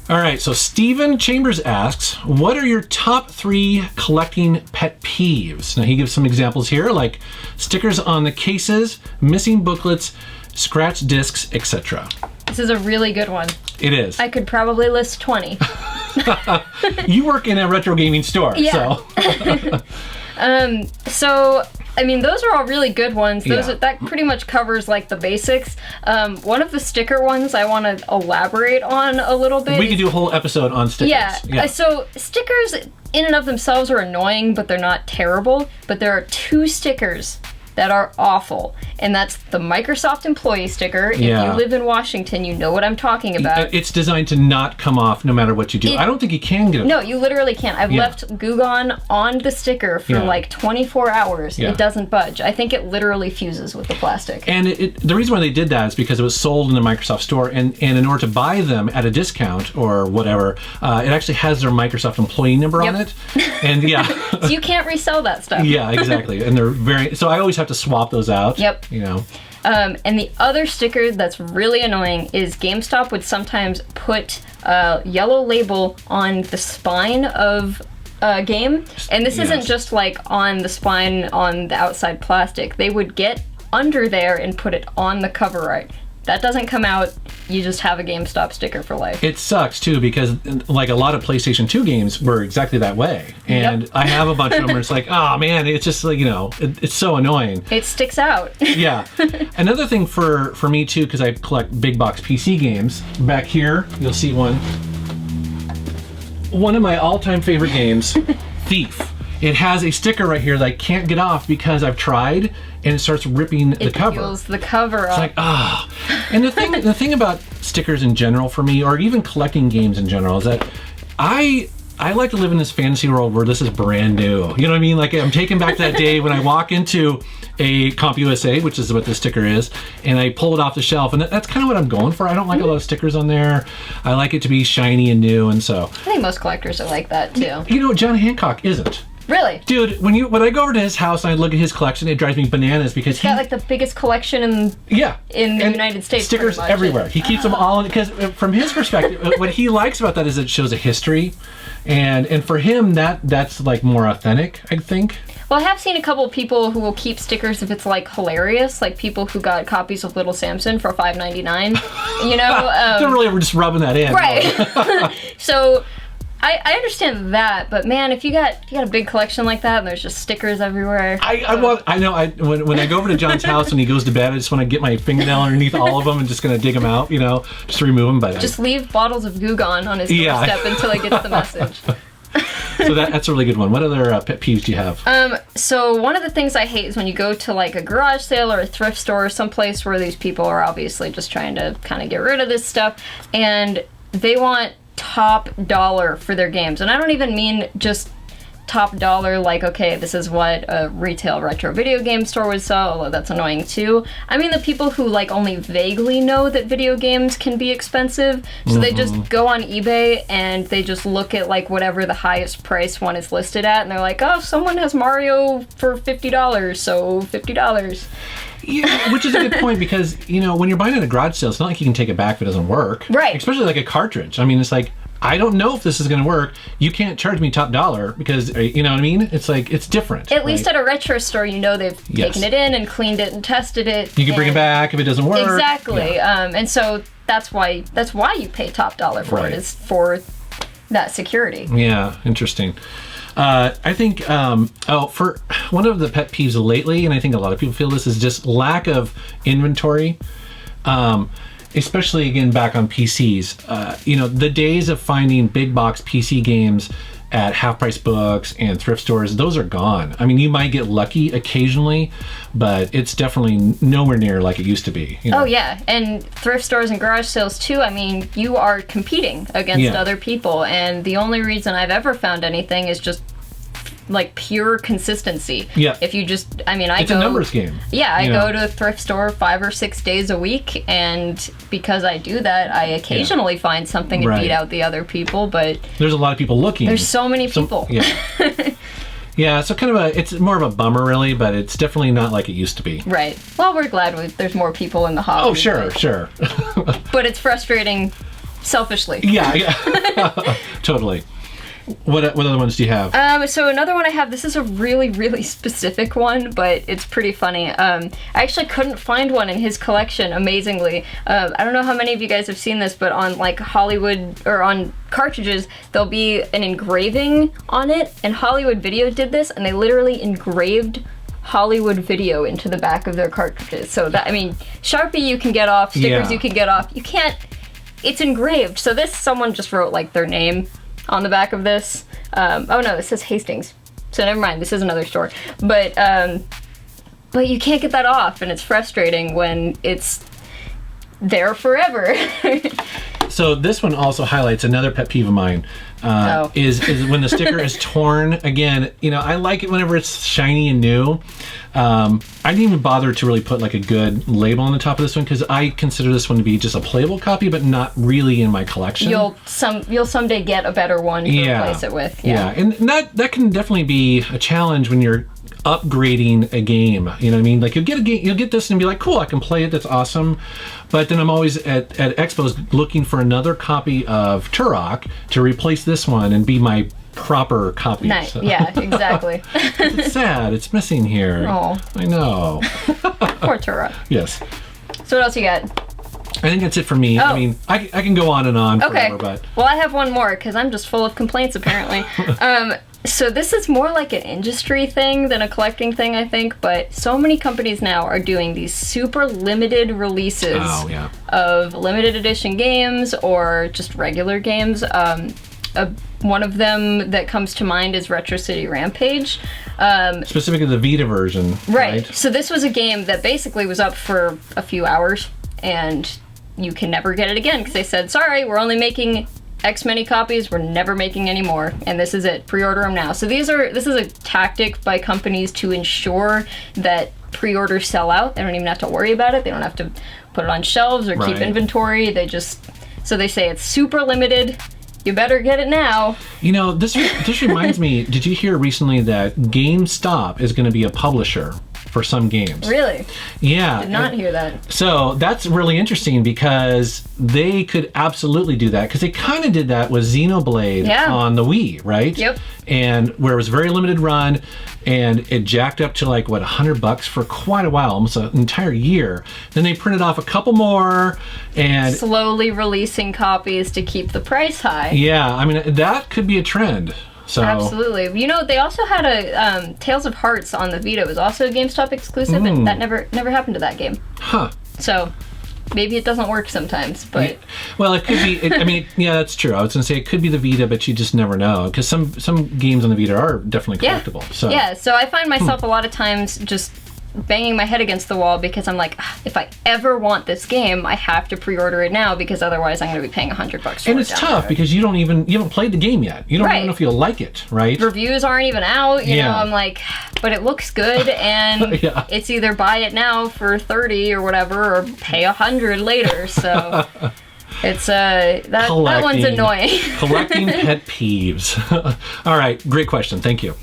All right, so Stephen Chambers asks, what are your top 3 collecting pet peeves? Now, he gives some examples here, like stickers on the cases, missing booklets, scratched discs, etc. This is a really good one. It is. I could probably list 20. You work in a retro gaming store, yeah. So... I mean, those are all really good ones. That pretty much covers like the basics. One of the sticker ones I want to elaborate on a little bit. We could do a whole episode on stickers. Yeah. So stickers in and of themselves are annoying, but they're not terrible. But there are 2 stickers that are awful, and that's the Microsoft employee sticker. If you live in Washington, you know what I'm talking about. It's designed to not come off no matter what you do. I don't think you can get it. No, you literally can't. I've left Gugon on the sticker for like 24 hours. It doesn't budge. I think it literally fuses with the plastic. And the reason why they did that is because it was sold in the Microsoft store, and in order to buy them at a discount or whatever, it actually has their Microsoft employee number on it. And so you can't resell that stuff. Yeah, exactly. And they're so I always have to swap those out. Yep. You know. And the other sticker that's really annoying is GameStop would sometimes put a yellow label on the spine of a game. And this isn't just like on the spine on the outside plastic. They would get under there and put it on the cover art. That doesn't come out. You just have a GameStop sticker for life. It sucks too, because like a lot of PlayStation 2 games were exactly that way. And I have a bunch of them where it's like, oh man, it's just like, it's so annoying. It sticks out. Yeah. Another thing for me too, because I collect big box PC games, back here, you'll see one. One of my all-time favorite games, Thief. It has a sticker right here that I can't get off because I've tried, and it starts ripping the cover. It peels the cover off. It's like, ah. And the thing about stickers in general for me, or even collecting games in general, is that I like to live in this fantasy world where this is brand new. You know what I mean? Like, I'm taken back to that day when I walk into a CompUSA, which is what this sticker is, and I pull it off the shelf, and that's kind of what I'm going for. I don't like a lot of stickers on there. I like it to be shiny and new, and so. I think most collectors are like that too. John Hancock isn't. Really? Dude, when I go over to his house and I look at his collection, it drives me bananas because he's got like the biggest collection in the United States. Stickers everywhere. He keeps them all in, because from his perspective, what he likes about that is it shows a history, and for him that's like more authentic, I think. Well, I have seen a couple of people who will keep stickers if it's like hilarious, like people who got copies of Little Samson for $5.99. They're really just rubbing that in, right? So. I understand that, but man, if you got a big collection like that and there's just stickers everywhere. When I go over to John's house and he goes to bed, I just want to get my fingernail underneath all of them and just gonna dig them out, just to remove them. But just leave bottles of Gugon on his doorstep until he gets the message. So that's a really good one. What other pet peeves do you have? So one of the things I hate is when you go to like a garage sale or a thrift store or someplace where these people are obviously just trying to kind of get rid of this stuff, and they want top dollar for their games. And I don't even mean just top dollar like, okay, this is what a retail retro video game store would sell, although that's annoying too. I mean the people who like only vaguely know that video games can be expensive, so they just go on eBay and they just look at like whatever the highest price one is listed at, and they're like, oh, someone has Mario for $50, so $50. Yeah, which is a good point, because when you're buying at a garage sale, it's not like you can take it back if it doesn't work. Right. Especially like a cartridge. I mean, it's like, I don't know if this is going to work. You can't charge me top dollar because, you know what I mean? It's like, it's different. At least at a retro store, they've taken it in and cleaned it and tested it. You can bring it back if it doesn't work. Exactly. Yeah. And so that's why you pay top dollar for it, is for that security. Yeah, interesting. I think, for one of the pet peeves lately, and I think a lot of people feel this, is just lack of inventory. Especially again back on PCs. The days of finding big box PC games at half price books and thrift stores, those are gone. I mean, you might get lucky occasionally, but it's definitely nowhere near like it used to be. Oh yeah, and thrift stores and garage sales too. I mean, you are competing against other people, and the only reason I've ever found anything is just like pure consistency. Yeah. If you just, it's a numbers game. Yeah, I go to a thrift store 5 or 6 days a week, and because I do that, I occasionally find something to beat out the other people, but there's a lot of people looking. There's so many people. Yeah, so kind of it's more of a bummer really, but it's definitely not like it used to be. Right. Well, we're glad there's more people in the hobby. Oh, sure. But it's frustrating Selfishly. Yeah. Totally. What other ones do you have? So another one I have, this is a really, really specific one, but it's pretty funny. I actually couldn't find one in his collection, amazingly. I don't know how many of you guys have seen this, but on like Hollywood, or on cartridges, there'll be an engraving on it, and Hollywood Video did this, and they literally engraved Hollywood Video into the back of their cartridges. So that, I mean, Sharpie you can get off, stickers you can get off. You can't, it's engraved. So this, someone just wrote like their name on the back of this. Oh no, it says Hastings. So never mind, this is another store. But you can't get that off, and it's frustrating when it's there forever. So this one also highlights another pet peeve of mine. Is when the sticker is torn. Again, you know, I like it whenever it's shiny and new. I didn't even bother to really put like a good label on the top of this one because I consider this one to be just a playable copy, but not really in my collection. You'll someday get a better one to replace it with. Yeah, and that can definitely be a challenge when you're upgrading a game. You know what I mean? Like you'll get this and be like, cool, I can play it, that's awesome. But then I'm always at expos looking for another copy of Turok to replace this one and be my proper copy. Nice. So. Yeah, exactly. It's sad. It's missing here. Oh. I know. Poor Turok. Yes. So what else you got? I think that's it for me. I mean, I can go on and on forever, but... Well, I have one more because I'm just full of complaints, apparently. So this is more like an industry thing than a collecting thing, I think, but so many companies now are doing these super limited releases of limited edition games or just regular games. One of them that comes to mind is Retro City Rampage. Specifically the Vita version. Right. So this was a game that basically was up for a few hours, and you can never get it again because they said, sorry, we're only making X many copies, we're never making any more, and this is it. Pre-order them now. So this is a tactic by companies to ensure that pre-orders sell out. They don't even have to worry about it. They don't have to put it on shelves or keep inventory. So they say it's super limited. You better get it now. You know, this reminds me, did you hear recently that GameStop is going to be a publisher for some games? Really? Yeah. Did not hear that. So that's really interesting because they could absolutely do that because they kind of did that with Xenoblade on the Wii, right? Yep. And where it was a very limited run and it jacked up to like, what, $100 for quite a while, almost an entire year. Then they printed off a couple more and... slowly releasing copies to keep the price high. Yeah, I mean, that could be a trend. So. Absolutely. You know, they also had a Tales of Hearts on the Vita. It was also a GameStop exclusive, and that never happened to that game. Huh. So maybe it doesn't work sometimes, but... Well, it could be... I mean, yeah, that's true. I was going to say it could be the Vita, but you just never know. Because some games on the Vita are definitely collectible. So. Yeah, so I find myself a lot of times just banging my head against the wall because I'm like, if I ever want this game, I have to pre-order it now because otherwise I'm going to be paying $100 for it. And it's tough because you haven't played the game yet. You don't even know if you'll like it, right? Reviews aren't even out. You know, I'm like, but it looks good, and it's either buy it now for $30 or whatever, or pay $100 later. So it's that one's annoying. Collecting pet peeves. All right, great question. Thank you.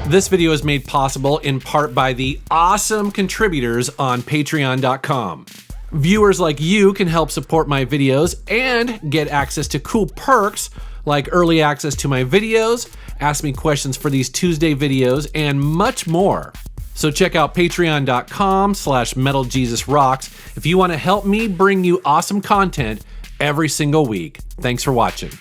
This video is made possible in part by the awesome contributors on Patreon.com. Viewers like you can help support my videos and get access to cool perks like early access to my videos, ask me questions for these Tuesday videos, and much more. So check out patreon.com/MetalJesusRocks if you want to help me bring you awesome content every single week. Thanks for watching.